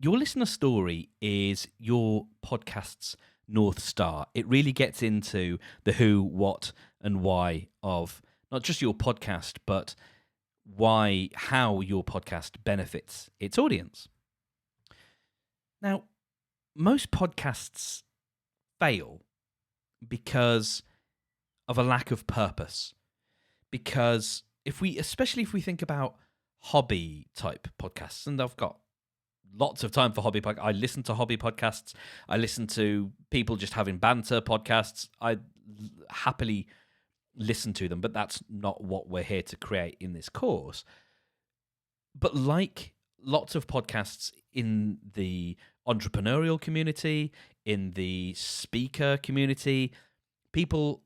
Your listener story is your podcast's North Star. It really gets into the who, what, and why of not just your podcast, but how your podcast benefits its audience. Now, most podcasts fail because of a lack of purpose. Because especially if we think about hobby type podcasts, and I've got lots of time for hobby podcasts. I listen to hobby podcasts. I listen to people just having banter podcasts. I happily listen to them, but that's not what we're here to create in this course. But like lots of podcasts in the entrepreneurial community, in the speaker community, people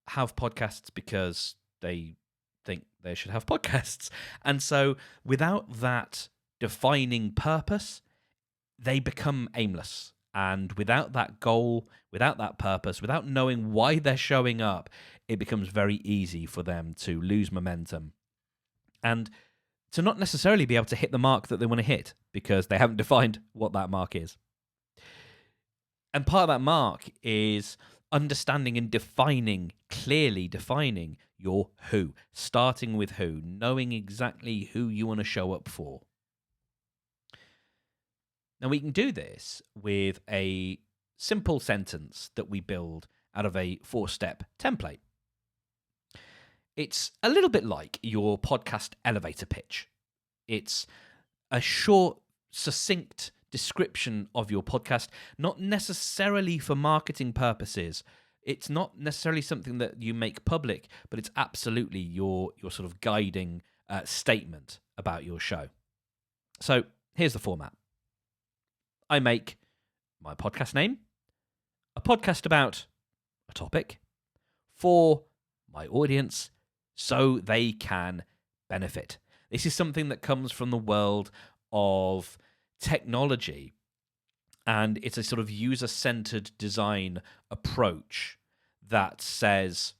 have podcasts because they think they should have podcasts. And so without that defining purpose, they become aimless. And without that goal, without that purpose, without knowing why they're showing up, it becomes very easy for them to lose momentum and to not necessarily be able to hit the mark that they want to hit because they haven't defined what that mark is. And part of that mark is understanding and clearly defining your who, starting with who, knowing exactly who you want to show up for. Now, we can do this with a simple sentence that we build out of a 4-step template. It's a little bit like your podcast elevator pitch. It's a short, succinct description of your podcast, not necessarily for marketing purposes. It's not necessarily something that you make public, but it's absolutely your sort of guiding statement about your show. So here's the format. I make my podcast name, a podcast about a topic for my audience so they can benefit. This is something that comes from the world of technology, and it's a sort of user-centered design approach that says,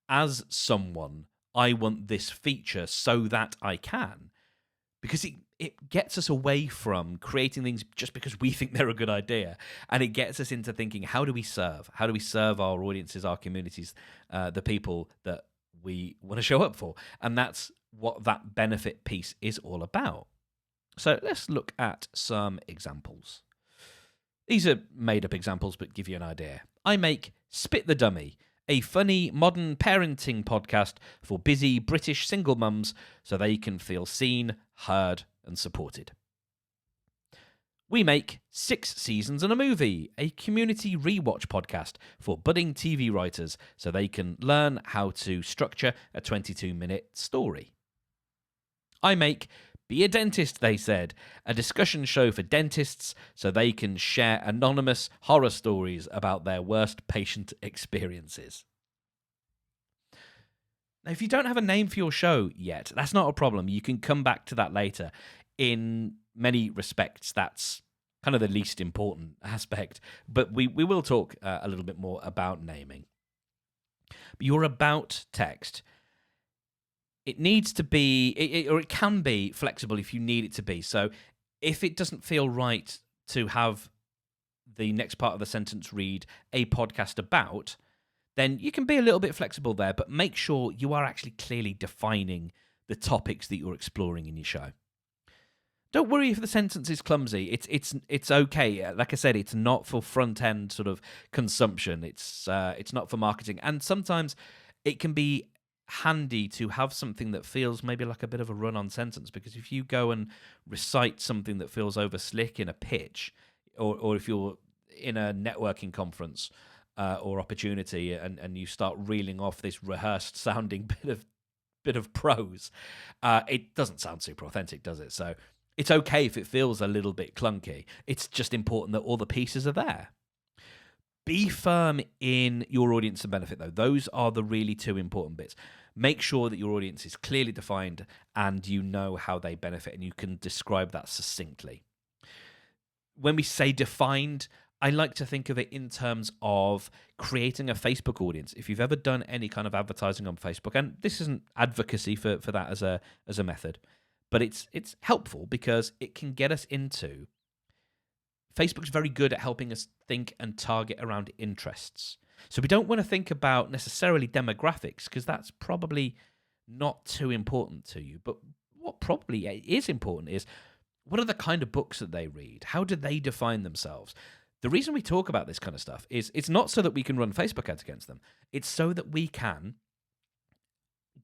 as someone, I want this feature so that I can, because it gets us away from creating things just because we think they're a good idea, and it gets us into thinking, how do we serve? How do we serve our audiences, our communities, the people that we want to show up for? And that's what that benefit piece is all about. So let's look at some examples. These are made-up examples, but give you an idea. I make Spit the Dummy, a funny modern parenting podcast for busy British single mums so they can feel seen, heard, and supported. We make 6 Seasons and a Movie, a community rewatch podcast for budding TV writers so they can learn how to structure a 22-minute story. I make Be a Dentist, They Said, a discussion show for dentists so they can share anonymous horror stories about their worst patient experiences. Now, if you don't have a name for your show yet, that's not a problem. You can come back to that later. In many respects, that's kind of the least important aspect, but we will talk a little bit more about naming. But your about text, it needs to be, or it can be flexible if you need it to be. So if it doesn't feel right to have the next part of the sentence read a podcast about, then you can be a little bit flexible there, but make sure you are actually clearly defining the topics that you're exploring in your show. Don't worry if the sentence is clumsy. It's okay. Like I said, it's not for front end sort of consumption. It's not for marketing, and sometimes it can be handy to have something that feels maybe like a bit of a run-on sentence, because if you go and recite something that feels over slick in a pitch, or if you're in a networking conference or opportunity and you start reeling off this rehearsed sounding bit of prose, it doesn't sound super authentic, does it? So it's okay if it feels a little bit clunky. It's just important that all the pieces are there. Be firm in your audience and benefit, though. Those are the really 2 important bits. Make sure that your audience is clearly defined and you know how they benefit, and you can describe that succinctly. When we say defined, I like to think of it in terms of creating a Facebook audience. If you've ever done any kind of advertising on Facebook, and this isn't advocacy for that as a method, but it's helpful because it can get us into Facebook's very good at helping us think and target around interests. So we don't want to think about necessarily demographics, because that's probably not too important to you. But what probably is important is, what are the kind of books that they read? How do they define themselves? The reason we talk about this kind of stuff is it's not so that we can run Facebook ads against them. It's so that we can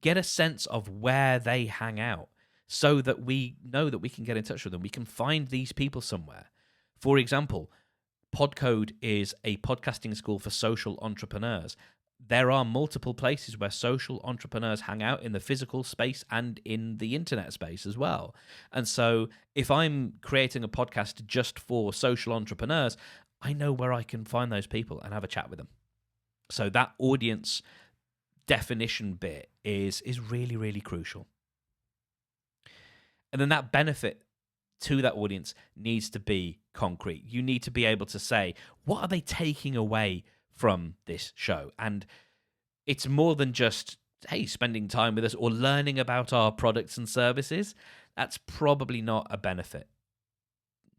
get a sense of where they hang out, so that we know that we can get in touch with them. We can find these people somewhere. For example, Podcode is a podcasting school for social entrepreneurs. There are multiple places where social entrepreneurs hang out in the physical space and in the internet space as well. And so if I'm creating a podcast just for social entrepreneurs, I know where I can find those people and have a chat with them. So that audience definition bit is really, really crucial. And then that benefit to that audience needs to be concrete. You need to be able to say, what are they taking away from this show? And it's more than just, hey, spending time with us or learning about our products and services. That's probably not a benefit.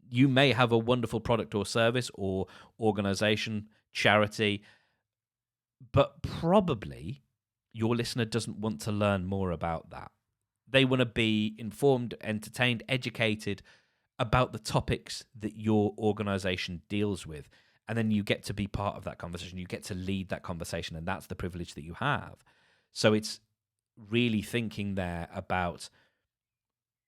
You may have a wonderful product or service or organization, charity, but probably your listener doesn't want to learn more about that. They want to be informed, entertained, educated about the topics that your organization deals with. And then you get to be part of that conversation. You get to lead that conversation, and that's the privilege that you have. So it's really thinking there about,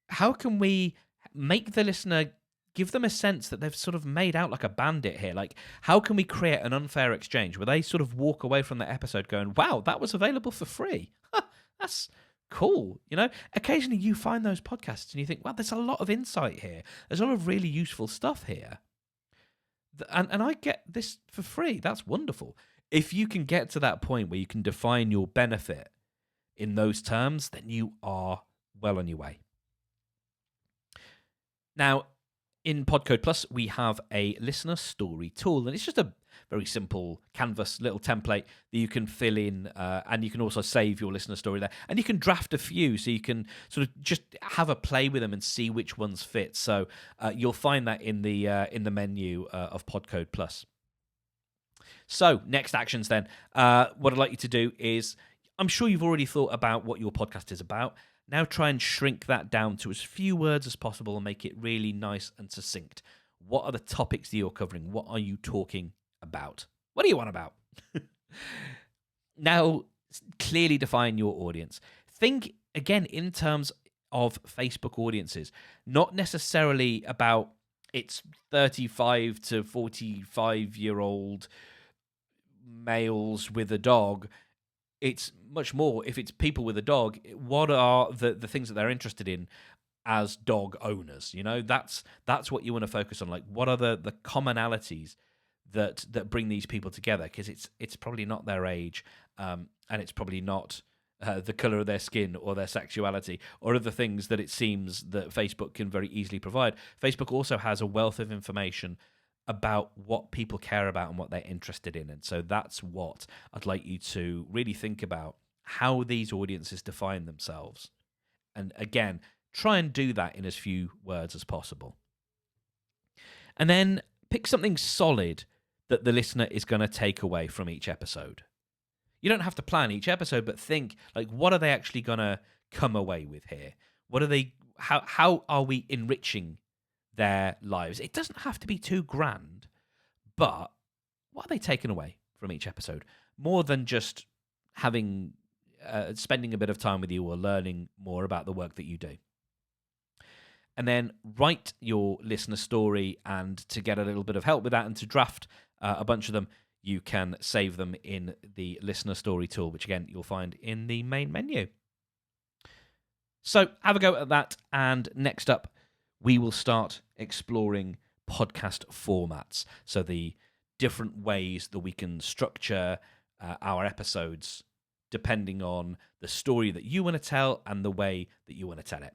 how can we make the listener, give them a sense that they've sort of made out like a bandit here? Like, how can we create an unfair exchange where they sort of walk away from the episode going, wow, that was available for free. That's cool. You know, occasionally you find those podcasts and you think, well, there's a lot of insight here. There's a lot of really useful stuff here. And I get this for free. That's wonderful. If you can get to that point where you can define your benefit in those terms, then you are well on your way. Now, in Podcode Plus, we have a listener story tool, and it's just a very simple canvas little template that you can fill in, and you can also save your listener story there. And you can draft a few, so you can sort of just have a play with them and see which ones fit. So you'll find that in the menu of Podcode Plus. So next actions then. What I'd like you to do is, I'm sure you've already thought about what your podcast is about. Now try and shrink that down to as few words as possible and make it really nice and succinct. What are the topics that you're covering? What are you talking about? What do you want about? Now, clearly define your audience. Think, again, in terms of Facebook audiences, not necessarily about it's 35 to 45-year-old males with a dog. It's much more, if it's people with a dog, what are the things that they're interested in as dog owners? You know, that's what you want to focus on. Like, what are the commonalities that bring these people together? Because it's probably not their age, and it's probably not the color of their skin or their sexuality or other things that it seems that Facebook can very easily provide. Facebook also has a wealth of information about what people care about and what they're interested in. And so that's what I'd like you to really think about, how these audiences define themselves. And again, try and do that in as few words as possible. And then pick something solid that the listener is going to take away from each episode. You don't have to plan each episode, but think, like, what are they actually going to come away with here? What are they? How are we enriching their lives? It doesn't have to be too grand, but what are they taking away from each episode? More than just having spending a bit of time with you or learning more about the work that you do. And then write your listener story, and to get a little bit of help with that and to draft a bunch of them, you can save them in the listener story tool, which again, you'll find in the main menu. So have a go at that. And next up, we will start exploring podcast formats. So the different ways that we can structure our episodes depending on the story that you want to tell and the way that you want to tell it.